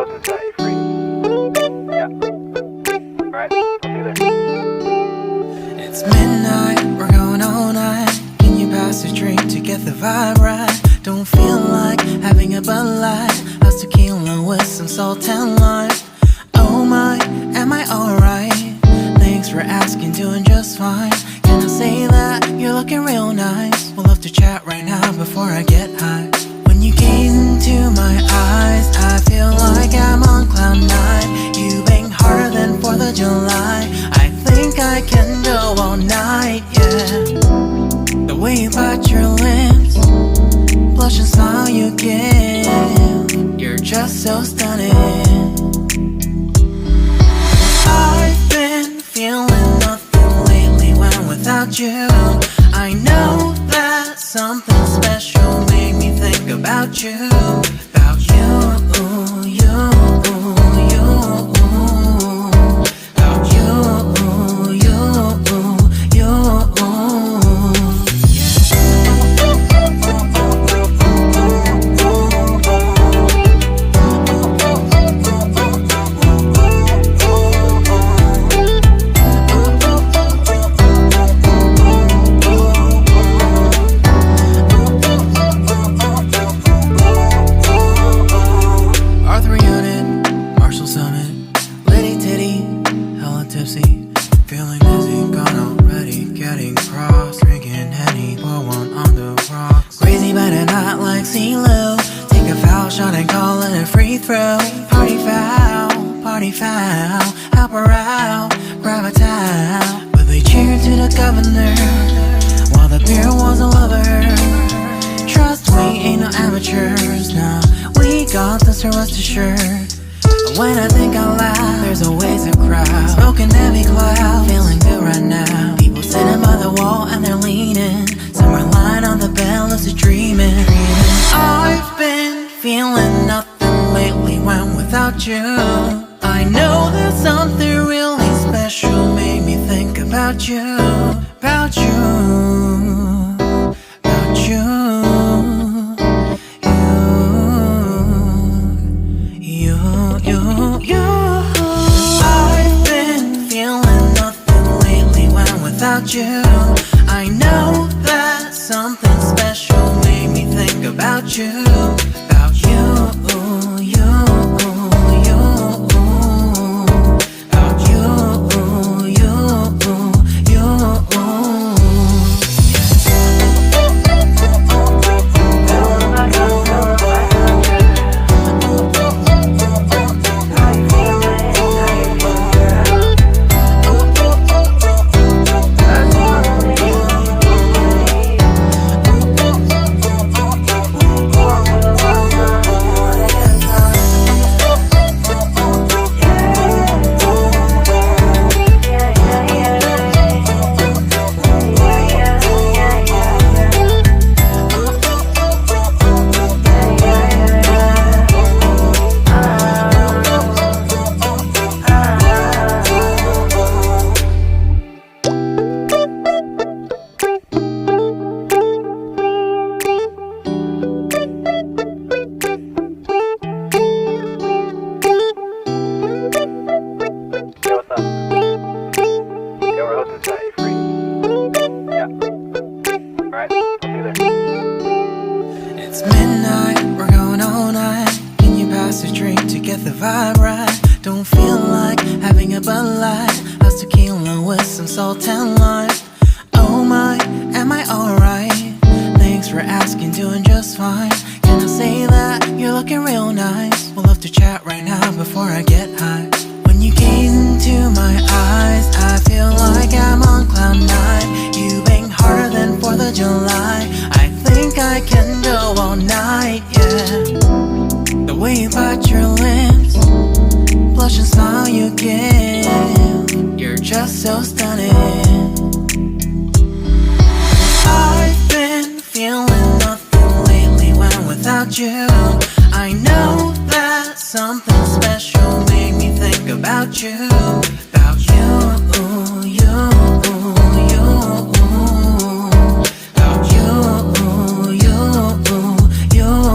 host and set you free. Yeah. Alright, I'll see you there. It's midnight, we're going all night. Can you pass a drink to get the vibe right? Don't feel like having a Bud Light. How's tequila with some salt and lime? Oh my, am I alright? Thanks for asking, doing just fine. Can I say that you're looking real nice? We'll love to chat right now before I get high. When you gaze into my eyes, I feel like I'm on cloud nine. You bang harder than 4th of July. I think I can go all night, yeah. The way you bite your lips, blush and smile you give, you're just so stunning. I've been feeling nothing lately when without you. I know that something special made me think about you. About you, you, you. About you, you, you. Feeling dizzy, gone already, getting cross. Drinking Henny, pour one on the rocks. Crazy but not like CeeLo. Take a foul shot and call it a free throw. Party foul, help her out, grab a towel. But they cheered to the governor, while the beer was a lover. Trust we ain't no amateurs, nah. We got this, rest assured. When I think out loud, there's always a crowd. Smoking heavy cloud, feeling good right now. People sitting by the wall and they're leaning. Some are lying on the bed, lucid dreaming. I've been feeling nothing lately when without you. I know that something really special made me think about you. About you, about you. I've been feeling nothing lately when without you. I know that something special made me think about you. About you, you, you. About you, you, you. It's midnight, we're going all night. Can you pass a drink to get the vibe right? Don't feel like having a Bud Light. How's tequila with some salt and lime? Oh my, am I alright? Thanks for asking, doing just fine. Can I say that you're looking real nice? We'll love to chat right now before I get high. When you gaze into my eyes, I feel like I'm on cloud nine. You bang harder than 4th of July. I think I can go all night, yeah. The way you bite your lips, blush and smile you give, you're just so stunning. I've been feeling nothing lately when without you. I know that something special made me think about you. About you, you, you. About you, you, you.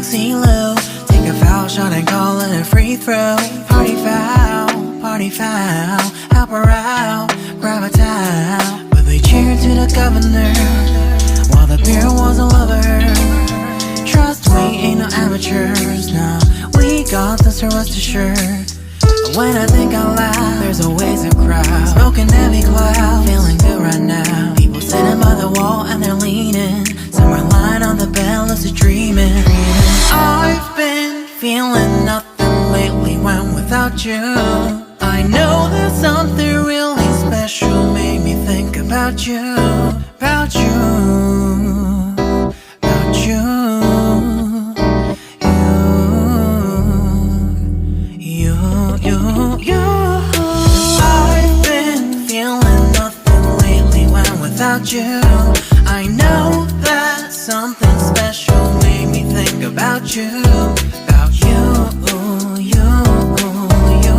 like CeeLo. Take a foul shot and call it a free throw. Party foul, help her out, grab a towel. But they cheered to the governor while the beer was all over her. Trust we ain't no amateurs, nah, we got this, so rest assured. When I think out loud, there's always a crowd, smoking heavy cloud, feeling good right now. People sitting by the wall and they're leaning, some are lying on the bed, lucid dreaming. I've been feeling nothing lately when without you. I know that something really special made me think about you, about you, about you. I've been feeling nothing lately when without you. I know that something special made me think about you, about you, you, you,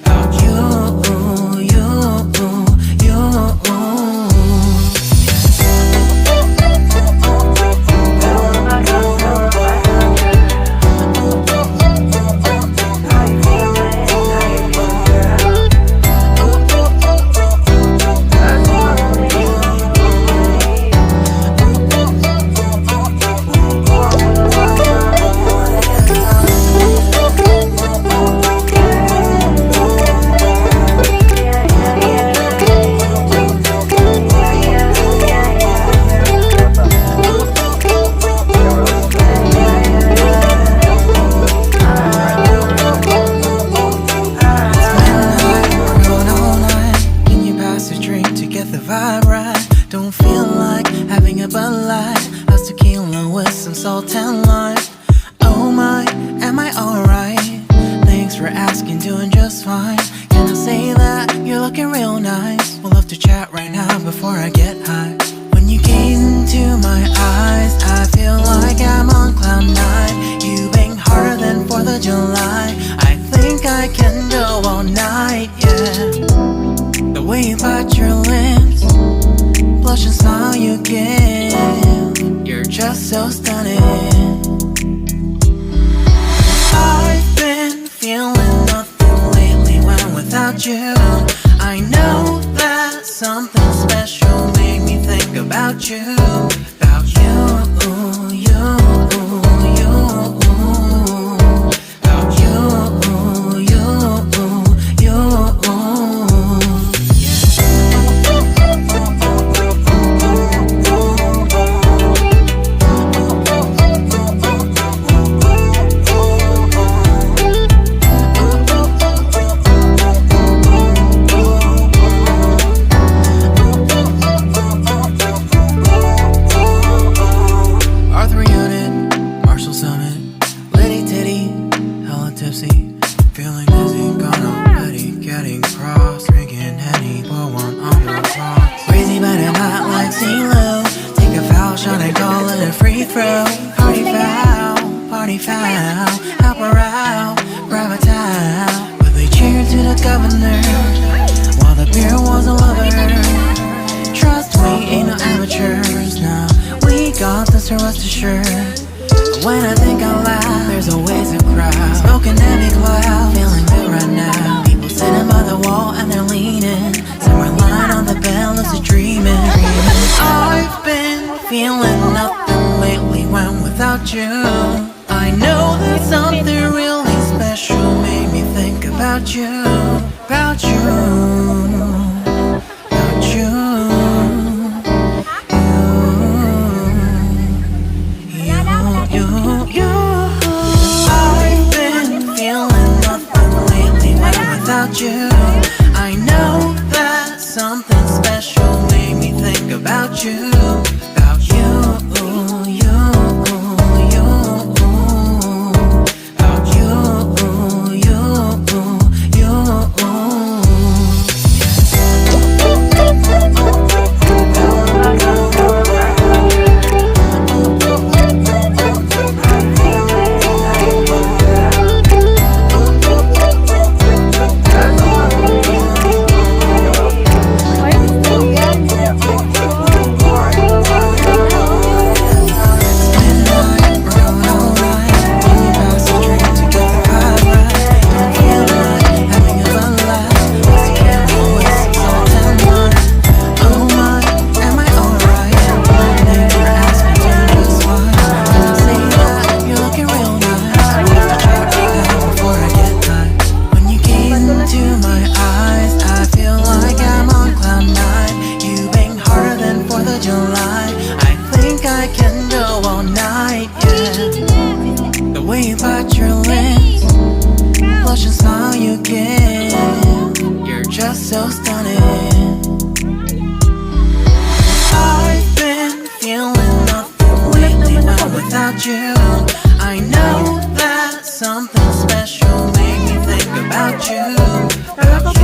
about you, you, you. Don't feel like having a Bud Light, how's tequila with some salt and lime? Oh my, am I alright? Thanks for asking, doing just fine. Can I say that you're looking real nice? We'll love to chat right now before I get high. When you gaze into my eyes, I feel like I'm on cloud nine. You bang harder than 4th of July. I think I can go all night, yeah. The way you bite your lips, blush and smile you give, you're just so stunning. I've been feeling nothing lately when without you. I know that something special made me think about you, about you, you, you, about you, you, you. Feeling dizzy, gone already, getting cross, drinking Henny, pour one on the rocks. Crazy but I'm not like CeeLo. Take a foul shot and call it a free throw. Party foul, help her out, grab a towel. But they cheered to the governor while the beer was all over her. Trust we ain't no amateurs, nah, we got this, so rest assured. When I think out loud, there's always a crowd, smoking heavy cloud, feeling good right now. People sitting by the wall and they're leaning, some are lying on the bed, lucid dreaming. I've been feeling nothing lately when without you. I know that something really special made me think about you, about you, about you. I've been feeling nothing lately when without you. I know that something special made me think about you, about you, you, you, about you, you, you. well without you. I know that something special made me think about you. About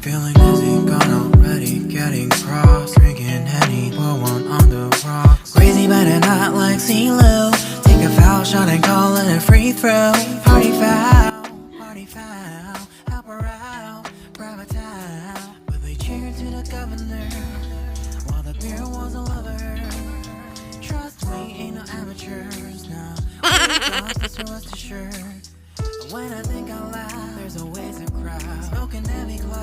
feeling dizzy, gone already, getting cross, drinking Henny, pour one on the rocks. Crazy but not like CeeLo. Take a foul shot and call it a free throw. Party foul, help her out, grab a towel. But they cheered to the governor, while the beer was a lover. Trust me, ain't no amateurs now. This was the shirt. When I think out loud, there's always a crowd smoking heavy clouds.